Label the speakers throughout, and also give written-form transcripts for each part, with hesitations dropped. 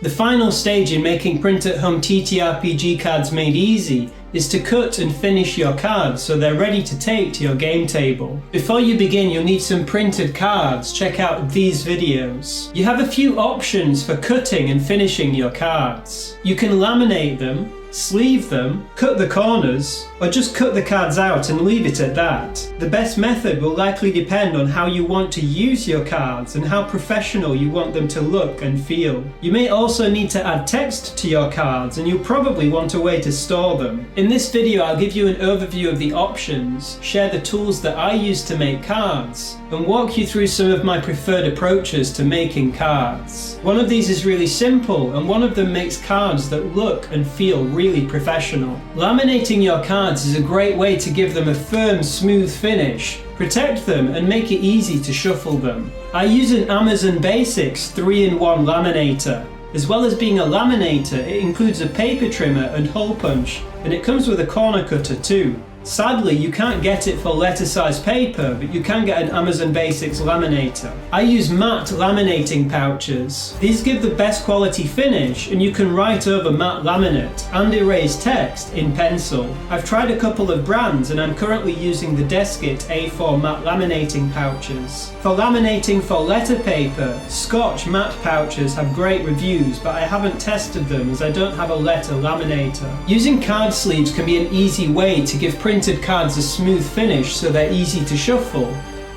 Speaker 1: The final stage in making print-at-home TTRPG cards made easy is to cut and finish your cards so they're ready to take to your game table. Before you begin, you'll need some printed cards. Check out these videos. You have a few options for cutting and finishing your cards. You can laminate them, sleeve them, cut the corners, or just cut the cards out and leave it at that. The best method will likely depend on how you want to use your cards and how professional you want them to look and feel. You may also need to add text to your cards, and you'll probably want a way to store them. In this video, I'll give you an overview of the options, share the tools that I use to make cards, and walk you through some of my preferred approaches to making cards. One of these is really simple, and one of them makes cards that look and feel really professional. Laminating your cards is a great way to give them a firm, smooth finish, protect them, and make it easy to shuffle them. I use an Amazon Basics 3-in-1 laminator. As well as being a laminator, it includes a paper trimmer and hole punch, and it comes with a corner cutter too. Sadly, you can't get it for letter size paper, but you can get an Amazon Basics laminator. I use matte laminating pouches. These give the best quality finish, and you can write over matte laminate and erase text in pencil. I've tried a couple of brands, and I'm currently using the Deskit A4 matte laminating pouches. For laminating for letter paper, Scotch matte pouches have great reviews, but I haven't tested them as I don't have a letter laminator. Using card sleeves can be an easy way to give printed cards a smooth finish so they're easy to shuffle,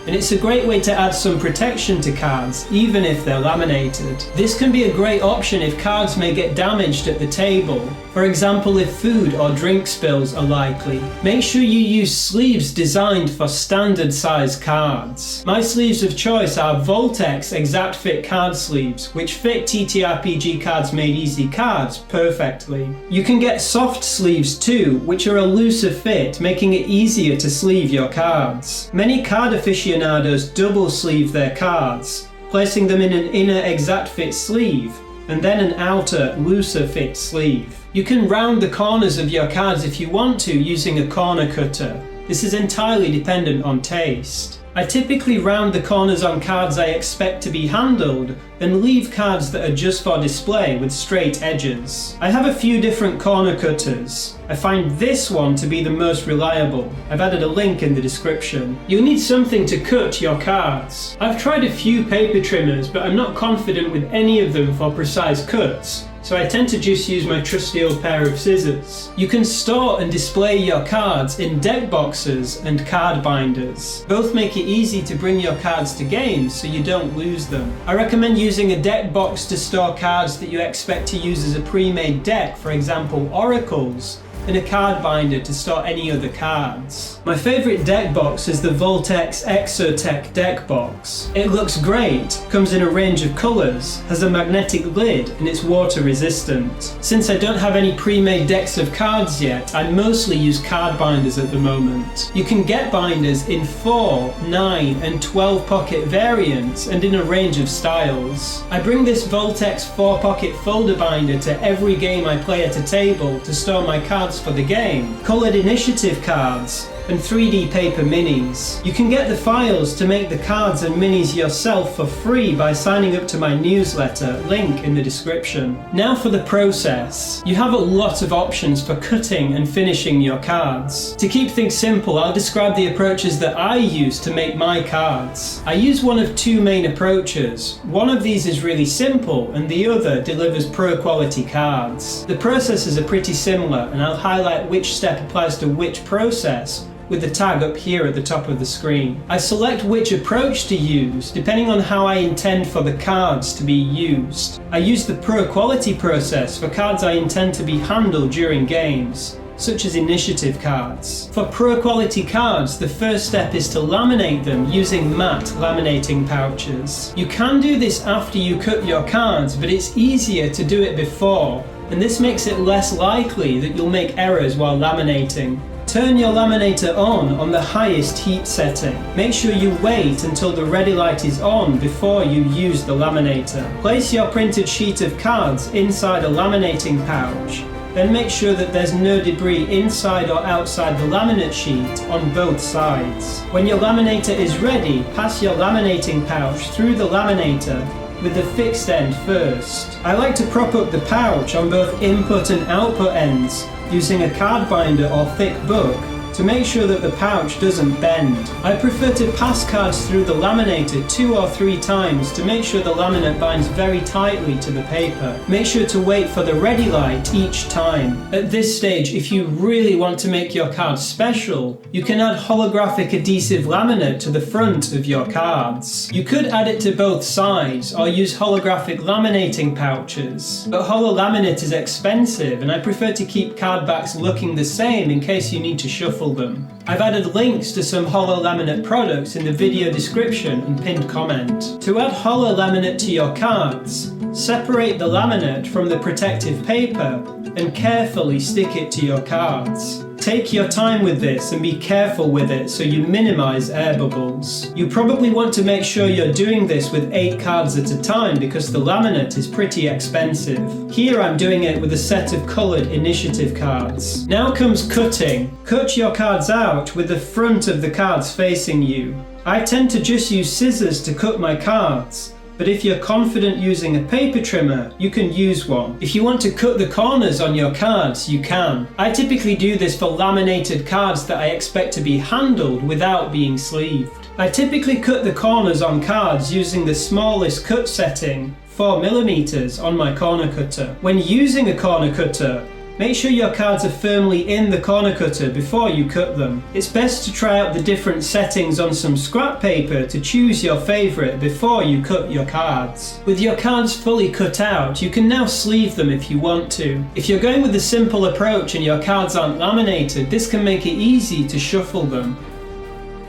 Speaker 1: and it's a great way to add some protection to cards even if they're laminated. This can be a great option if cards may get damaged at the table, for example if food or drink spills are likely. Make sure you use sleeves designed for standard size cards. My sleeves of choice are Voltex Exact Fit card sleeves, which fit TTRPG Cards Made Easy cards perfectly. You can get soft sleeves too, which are a looser fit, making it easier to sleeve your cards. Many card aficionados double sleeve their cards, placing them in an inner exact fit sleeve and then an outer looser fit sleeve. You can round the corners of your cards if you want to using a corner cutter. This is entirely dependent on taste. I typically round the corners on cards I expect to be handled and leave cards that are just for display with straight edges. I have a few different corner cutters. I find this one to be the most reliable. I've added a link in the description. You'll need something to cut your cards. I've tried a few paper trimmers, but I'm not confident with any of them for precise cuts, so I tend to just use my trusty old pair of scissors. You can store and display your cards in deck boxes and card binders. Both make it easy to bring your cards to games so you don't lose them. I recommend using a deck box to store cards that you expect to use as a pre-made deck, for example oracles, and a card binder to store any other cards. My favourite deck box is the Voltex Exotech deck box. It looks great, comes in a range of colours, has a magnetic lid, and it's water resistant. Since I don't have any pre-made decks of cards yet, I mostly use card binders at the moment. You can get binders in 4, 9 and 12 pocket variants and in a range of styles. I bring this Voltex 4 pocket folder binder to every game I play at a table to store my cards for the game, coloured initiative cards, and 3D paper minis. You can get the files to make the cards and minis yourself for free by signing up to my newsletter, link in the description. Now for the process. You have a lot of options for cutting and finishing your cards. To keep things simple, I'll describe the approaches that I use to make my cards. I use one of two main approaches. One of these is really simple and the other delivers pro quality cards. The processes are pretty similar, and I'll highlight which step applies to which process with the tag up here at the top of the screen. I select which approach to use depending on how I intend for the cards to be used. I use the pro quality process for cards I intend to be handled during games, such as initiative cards. For pro quality cards, the first step is to laminate them using matte laminating pouches. You can do this after you cut your cards, but it's easier to do it before, and this makes it less likely that you'll make errors while laminating. Turn your laminator on the highest heat setting. Make sure you wait until the ready light is on before you use the laminator. Place your printed sheet of cards inside a laminating pouch. Then make sure that there's no debris inside or outside the laminate sheet on both sides. When your laminator is ready, pass your laminating pouch through the laminator with the fixed end first. I like to prop up the pouch on both input and output ends using a card binder or thick book to make sure that the pouch doesn't bend. I prefer to pass cards through the laminator 2 or 3 times to make sure the laminate binds very tightly to the paper. Make sure to wait for the ready light each time. At this stage, if you really want to make your cards special, you can add holographic adhesive laminate to the front of your cards. You could add it to both sides or use holographic laminating pouches, but holo laminate is expensive and I prefer to keep card backs looking the same in case you need to shuffle them. I've added links to some holo laminate products in the video description and pinned comment. To add holo laminate to your cards, separate the laminate from the protective paper and carefully stick it to your cards. Take your time with this and be careful with it so you minimize air bubbles. You probably want to make sure you're doing this with 8 cards at a time because the laminate is pretty expensive. Here I'm doing it with a set of colored initiative cards. Now comes cutting. Cut your cards out with the front of the cards facing you. I tend to just use scissors to cut my cards, but if you're confident using a paper trimmer, you can use one. If you want to cut the corners on your cards, you can. I typically do this for laminated cards that I expect to be handled without being sleeved. I typically cut the corners on cards using the smallest cut setting, 4mm, on my corner cutter. When using a corner cutter, make sure your cards are firmly in the corner cutter before you cut them. It's best to try out the different settings on some scrap paper to choose your favourite before you cut your cards. With your cards fully cut out, you can now sleeve them if you want to. If you're going with a simple approach and your cards aren't laminated, this can make it easy to shuffle them.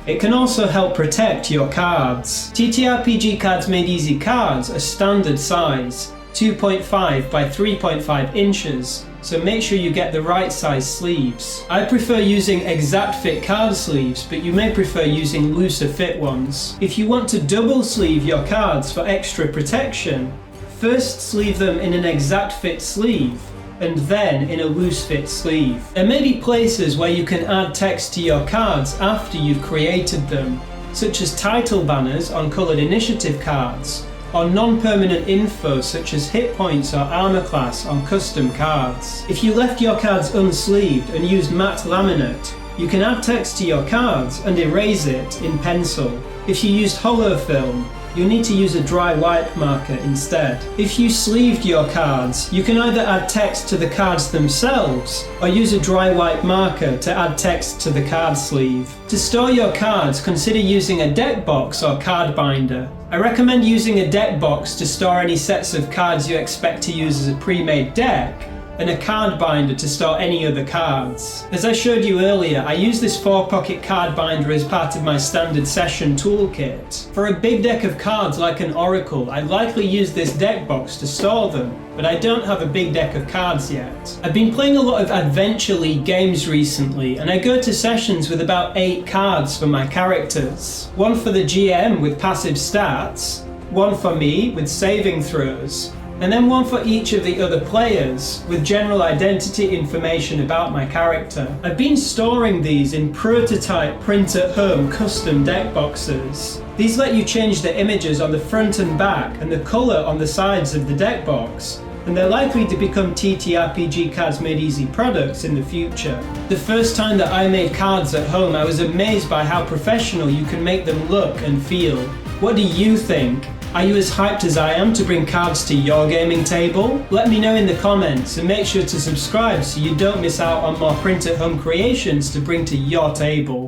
Speaker 1: It can also help protect your cards. TTRPG Cards Made Easy cards are standard size, 2.5 by 3.5 inches, so make sure you get the right size sleeves. I prefer using exact fit card sleeves, but you may prefer using looser fit ones. If you want to double sleeve your cards for extra protection, first sleeve them in an exact fit sleeve, and then in a loose fit sleeve. There may be places where you can add text to your cards after you've created them, such as title banners on coloured initiative cards, or non-permanent info such as hit points or armor class on custom cards. If you left your cards unsleeved and used matte laminate, you can add text to your cards and erase it in pencil. If you used holo film, you need to use a dry wipe marker instead. If you sleeved your cards, you can either add text to the cards themselves or use a dry wipe marker to add text to the card sleeve. To store your cards, consider using a deck box or card binder. I recommend using a deck box to store any sets of cards you expect to use as a pre-made deck, and a card binder to store any other cards. As I showed you earlier, I use this 4-pocket card binder as part of my standard session toolkit. For a big deck of cards like an Oracle, I'd likely use this deck box to store them, but I don't have a big deck of cards yet. I've been playing a lot of Adventure League games recently, and I go to sessions with about 8 cards for my characters. One for the GM with passive stats, one for me with saving throws, and then one for each of the other players with general identity information about my character. I've been storing these in prototype print-at-home custom deck boxes. These let you change the images on the front and back and the colour on the sides of the deck box, and they're likely to become TTRPG Cards Made Easy products in the future. The first time that I made cards at home, I was amazed by how professional you can make them look and feel. What do you think? Are you as hyped as I am to bring cards to your gaming table? Let me know in the comments and make sure to subscribe so you don't miss out on more print-at-home creations to bring to your table.